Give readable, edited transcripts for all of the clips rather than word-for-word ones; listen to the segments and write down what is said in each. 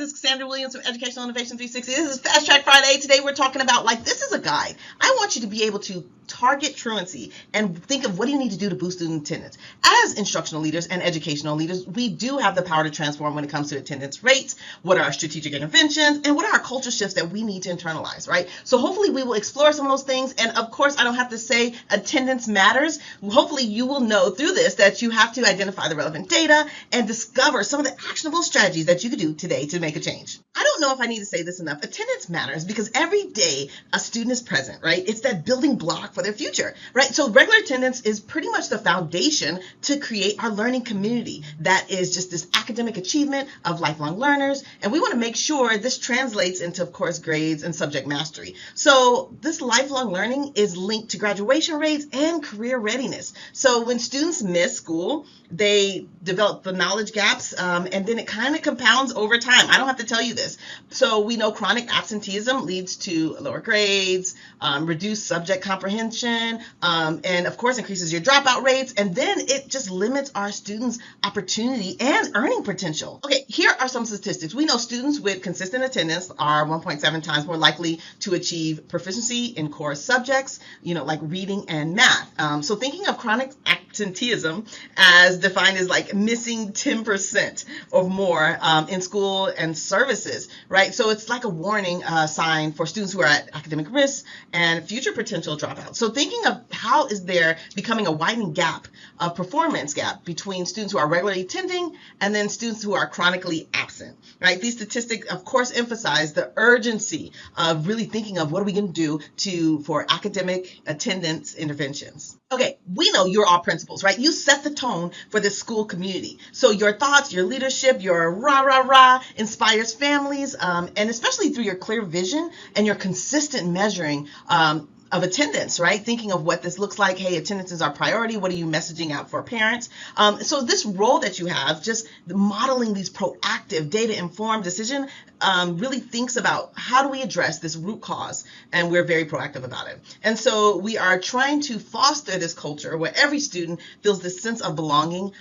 It's Cassandra Williams from Educational Innovation 360. This is Fast Track Friday. Today we're talking about, this is a guide. I want you to be able to target truancy and think of what do you need to do to boost student attendance. As instructional leaders and educational leaders, we do have the power to transform when it comes to attendance rates, what are our strategic interventions, and what are our culture shifts that we need to internalize, right? So hopefully we will explore some of those things. And of course, I don't have to say attendance matters. Hopefully you will know through this that you have to identify the relevant data and discover some of the actionable strategies that you could do today to make a change. I don't know if I need to say this enough. Attendance matters because every day a student is present, right? It's that building block for their future, right? So regular attendance is pretty much the foundation to create our learning community that is just this academic achievement of lifelong learners. And we want to make sure this translates into, of course, grades and subject mastery. So this lifelong learning is linked to graduation rates and career readiness. So when students miss school, they develop the knowledge gaps, and then it kind of compounds over time. I don't have to tell you this. So we know chronic absenteeism leads to lower grades, reduced subject comprehension, and of course increases your dropout rates, and then it just limits our students' opportunity and earning potential. Okay, here are some statistics. We know students with consistent attendance are 1.7 times more likely to achieve proficiency in core subjects, like reading and math. So thinking of chronic absenteeism as defined as missing 10% or more in school and services, right? So it's like a warning sign for students who are at academic risk and future potential dropouts. So thinking of how is there becoming a widening gap, a performance gap between students who are regularly attending and then students who are chronically absent, right? These statistics, of course, emphasize the urgency of really thinking of what are we going to do for academic attendance interventions. Okay, we know you're all principals, right? You set the tone for this school community. So your thoughts, your leadership, your rah inspires families, and especially through your clear vision and your consistent measuring of attendance, right? Thinking of what this looks like. Hey, attendance is our priority. What are you messaging out for parents? So this role that you have, just modeling these proactive, data-informed decision, really thinks about how do we address this root cause, and we're very proactive about it. And so we are trying to foster this culture where every student feels this sense of belonging.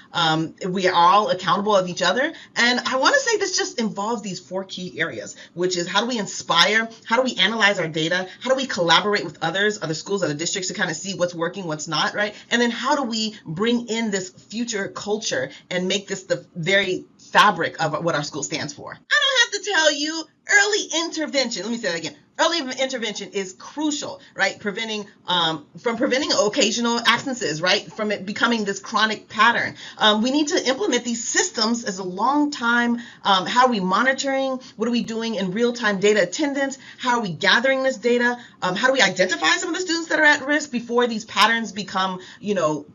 We are all accountable of each other. And I want to say this just involves these 4 key areas, which is how do we inspire? How do we analyze our data? How do we collaborate with other schools, other districts to kind of see what's working, what's not, right? And then how do we bring in this future culture and make this the very fabric of what our school stands for? I don't have to tell you, early intervention, let me say that again. Early intervention is crucial, right? Preventing occasional absences, right? From it becoming this chronic pattern. We need to implement these systems as a long time. How are we monitoring? What are we doing in real-time data attendance? How are we gathering this data? How do we identify some of the students that are at risk before these patterns become,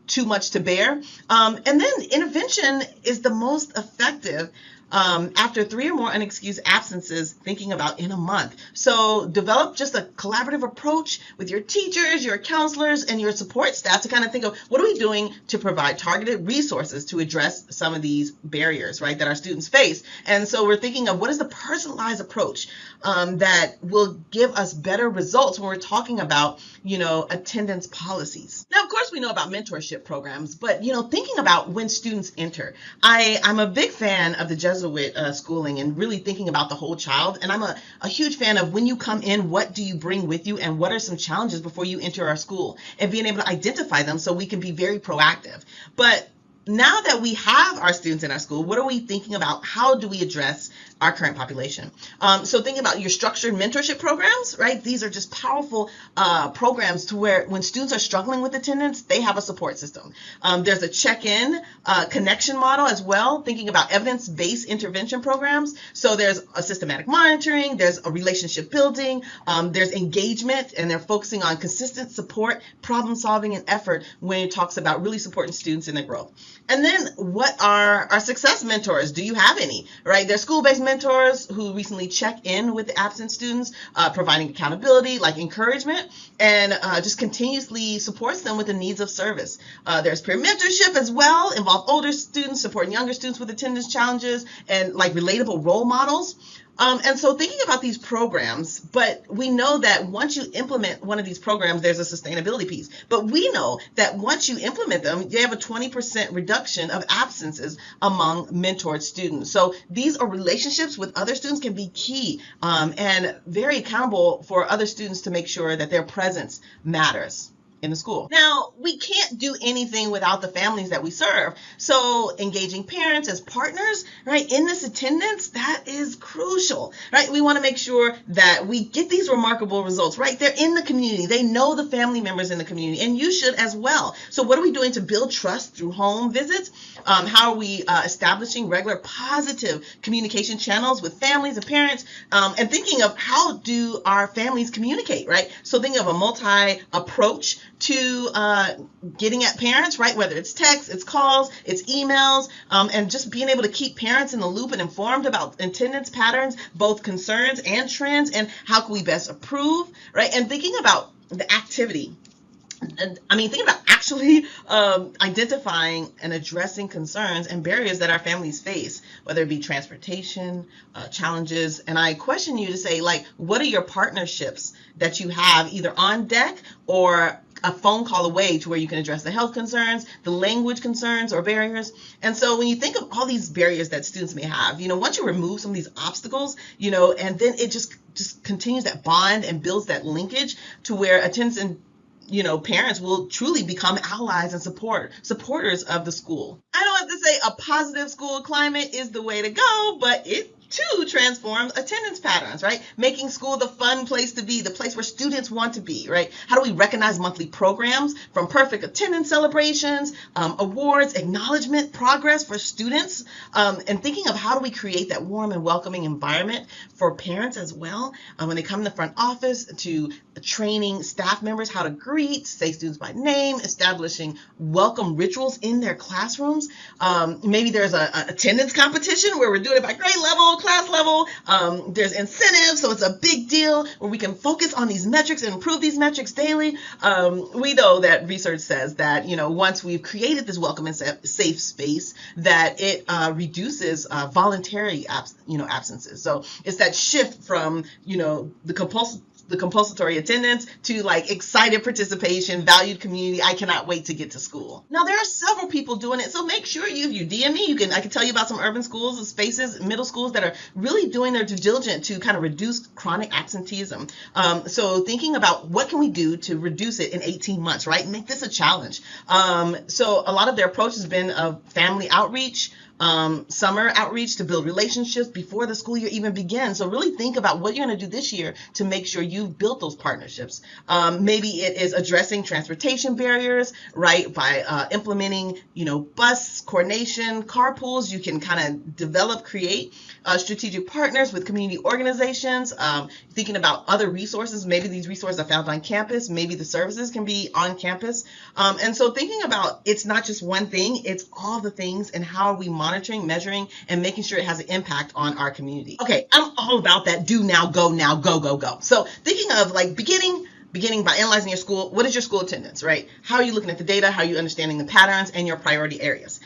too much to bear? And then intervention is the most effective after 3 or more unexcused absences, thinking about in a month. So develop just a collaborative approach with your teachers, your counselors, and your support staff to kind of think of what are we doing to provide targeted resources to address some of these barriers, right, that our students face. And so we're thinking of what is the personalized approach that will give us better results when we're talking about, attendance policies. Now, of course, we know about mentorship programs, but, thinking about when students enter. I'm a big fan of the Jesuit schooling and really thinking about the whole child. And I'm a huge fan of when you come in, what do you bring with you and what are some challenges before you enter our school and being able to identify them so we can be very proactive. But now that we have our students in our school, what are we thinking about? How do we address our current population? So thinking about your structured mentorship programs, right? These are just powerful programs to where when students are struggling with attendance, they have a support system. There's a check-in connection model as well, thinking about evidence-based intervention programs. So there's a systematic monitoring, there's a relationship building, there's engagement, and they're focusing on consistent support, problem solving, and effort when it talks about really supporting students in their growth. And then what are our success mentors? Do you have any, right? They're school-based mentors who recently check in with the absent students, providing accountability, like encouragement, and just continuously supports them with the needs of service. There's peer mentorship as well, involve older students, supporting younger students with attendance challenges, and like relatable role models. And so thinking about these programs, but we know that once you implement one of these programs, there's a sustainability piece. But we know that once you implement them, you have a 20% reduction of absences among mentored students. So these are relationships with other students can be key and very accountable for other students to make sure that their presence matters in the school. Now, we can't do anything without the families that we serve. So engaging parents as partners, right, in this attendance, that is crucial, right? We want to make sure that we get these remarkable results, right? They're in the community. They know the family members in the community, and you should as well. So what are we doing to build trust through home visits? How are we establishing regular positive communication channels with families and parents? And thinking of how do our families communicate, right? So thinking of a multi-approach to getting at parents, right? Whether it's text, it's calls, it's emails, and just being able to keep parents in the loop and informed about attendance patterns, both concerns and trends, and how can we best improve, right? And thinking about the activity. Thinking about actually identifying and addressing concerns and barriers that our families face, whether it be transportation, challenges. And I question you to say, like, what are your partnerships that you have either on deck or a phone call away to where you can address the health concerns, the language concerns or barriers. And so when you think of all these barriers that students may have, once you remove some of these obstacles, and then it just continues that bond and builds that linkage to where attendance and parents will truly become allies and supporters of the school. I don't have to say a positive school climate is the way to go, but it too transforms attendance patterns, right? Making school the fun place to be, the place where students want to be, right? How do we recognize monthly programs from perfect attendance celebrations, awards, acknowledgement, progress for students, and thinking of how do we create that warm and welcoming environment for parents as well when they come in the front office, to training staff members how to greet, say students by name, establishing welcome rituals in their classrooms. Maybe there's an attendance competition where we're doing it by grade level, class level. There's incentives, so it's a big deal where we can focus on these metrics and improve these metrics daily. We know that research says that once we've created this welcome and safe space, that it reduces voluntary absences. So it's that shift from the compulsory attendance to like excited participation, valued community. I cannot wait to get to school. Now there are several people doing it, so make sure if you DM me, I can tell you about some urban schools and spaces, middle schools that are really doing their due diligence to kind of reduce chronic absenteeism. So thinking about what can we do to reduce it in 18 months, right? Make this a challenge. So a lot of their approach has been family outreach, summer outreach to build relationships before the school year even begins. So really think about what you're going to do this year to make sure you've built those partnerships. Maybe it is addressing transportation barriers, right? By implementing, bus coordination, carpools. You can kind of create strategic partners with community organizations. Thinking about other resources. Maybe these resources are found on campus. Maybe the services can be on campus. And so thinking about it's not just one thing, it's all the things, and how are we monitoring, measuring, and making sure it has an impact on our community. Okay, I'm all about that. Do now, go now, go, go, go. So thinking of like beginning by analyzing your school. What is your school attendance, right? How are you looking at the data? How are you understanding the patterns and your priority areas?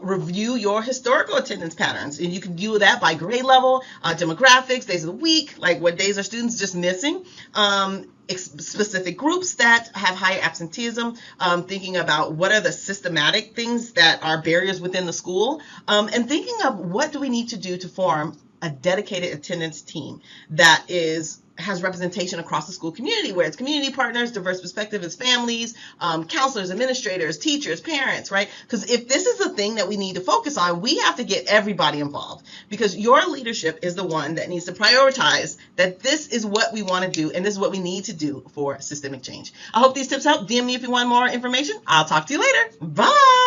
Review your historical attendance patterns, and you can do that by grade level, demographics, days of the week, like what days are students just missing, specific groups that have higher absenteeism, thinking about what are the systematic things that are barriers within the school, and thinking of what do we need to do to form a dedicated attendance team that has representation across the school community, where it's community partners, diverse perspective, it's families, counselors, administrators, teachers, parents, right? Because if this is the thing that we need to focus on, we have to get everybody involved, because your leadership is the one that needs to prioritize that this is what we want to do and this is what we need to do for systemic change. I hope these tips help. DM me if you want more information. I'll talk to you later. Bye.